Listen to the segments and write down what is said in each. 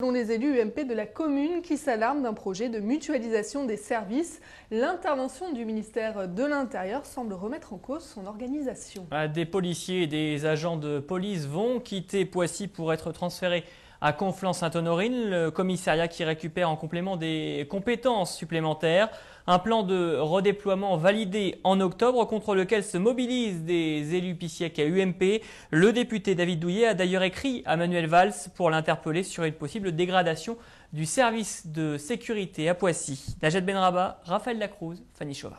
Selon les élus UMP de la commune qui s'alarment d'un projet de mutualisation des services, l'intervention du ministère de l'Intérieur semble remettre en cause son organisation. Des policiers et des agents de police vont quitter Poissy pour être transférés à Conflans-Sainte-Honorine, le commissariat qui récupère en complément des compétences supplémentaires. Un plan de redéploiement validé en octobre contre lequel se mobilisent des élus Pissiec et UMP. Le député David Douillet a d'ailleurs écrit à Manuel Valls pour l'interpeller sur une possible dégradation du service de sécurité à Poissy. Najat Benrabah, Raphaël Lacruz, Fanny Chauvin.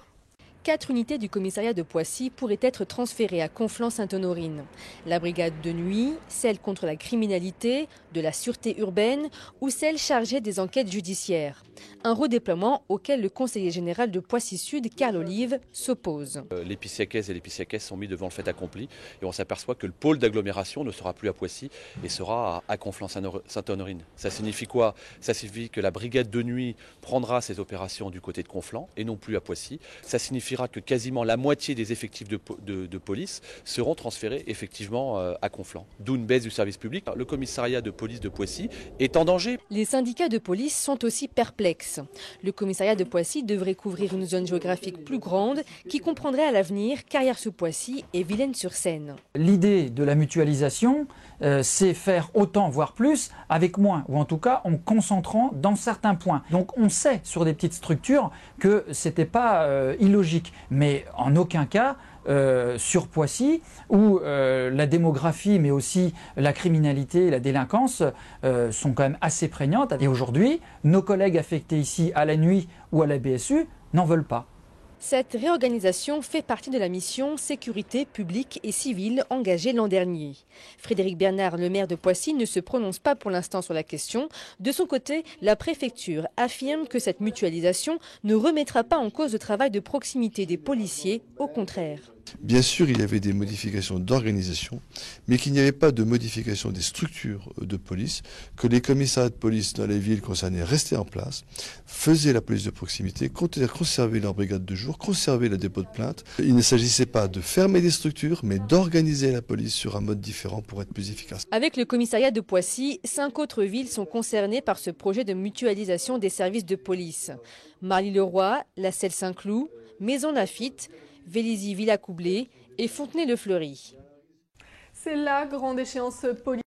4 unités du commissariat de Poissy pourraient être transférées à Conflans-Sainte-Honorine. La brigade de nuit, celle contre la criminalité, de la sûreté urbaine ou celle chargée des enquêtes judiciaires. Un redéploiement auquel le conseiller général de Poissy-Sud, Carl Olive, s'oppose. Les Pissiacaises et les Pissiacaises sont mis devant le fait accompli et on s'aperçoit que le pôle d'agglomération ne sera plus à Poissy et sera à Conflans-Sainte-Honorine. Ça signifie quoi? Ça signifie que la brigade de nuit prendra ses opérations du côté de Conflans et non plus à Poissy. Ça signifiera que quasiment la moitié des effectifs de police seront transférés effectivement à Conflans. D'où une baisse du service public. Le commissariat de police de Poissy est en danger. Les syndicats de police sont aussi perplexes. Le commissariat de Poissy devrait couvrir une zone géographique plus grande qui comprendrait à l'avenir Carrières-sous-Poissy et Villaines-sur-Seine. L'idée de la mutualisation, c'est faire autant, voire plus, avec moins, ou en tout cas en concentrant dans certains points. Donc on sait sur des petites structures que c'était pas illogique, mais en aucun cas sur Poissy, où la démographie, mais aussi la criminalité et la délinquance sont quand même assez prégnantes. Et aujourd'hui, nos collègues affectés ici à la nuit ou à la BSU n'en veulent pas. Cette réorganisation fait partie de la mission sécurité publique et civile engagée l'an dernier. Frédéric Bernard, le maire de Poissy, ne se prononce pas pour l'instant sur la question. De son côté, la préfecture affirme que cette mutualisation ne remettra pas en cause le travail de proximité des policiers, au contraire. Bien sûr, il y avait des modifications d'organisation, mais qu'il n'y avait pas de modification des structures de police, que les commissariats de police dans les villes concernées restaient en place, faisaient la police de proximité, conservaient leur brigade de jour, conservaient le dépôt de plainte. Il ne s'agissait pas de fermer des structures, mais d'organiser la police sur un mode différent pour être plus efficace. Avec le commissariat de Poissy, 5 autres villes sont concernées par ce projet de mutualisation des services de police. Marly-le-Roi, La Celle-Saint-Cloud, Maisons-Laffitte, Vélizy-Villacoublay et Fontenay-le-Fleury. C'est la grande échéance politique.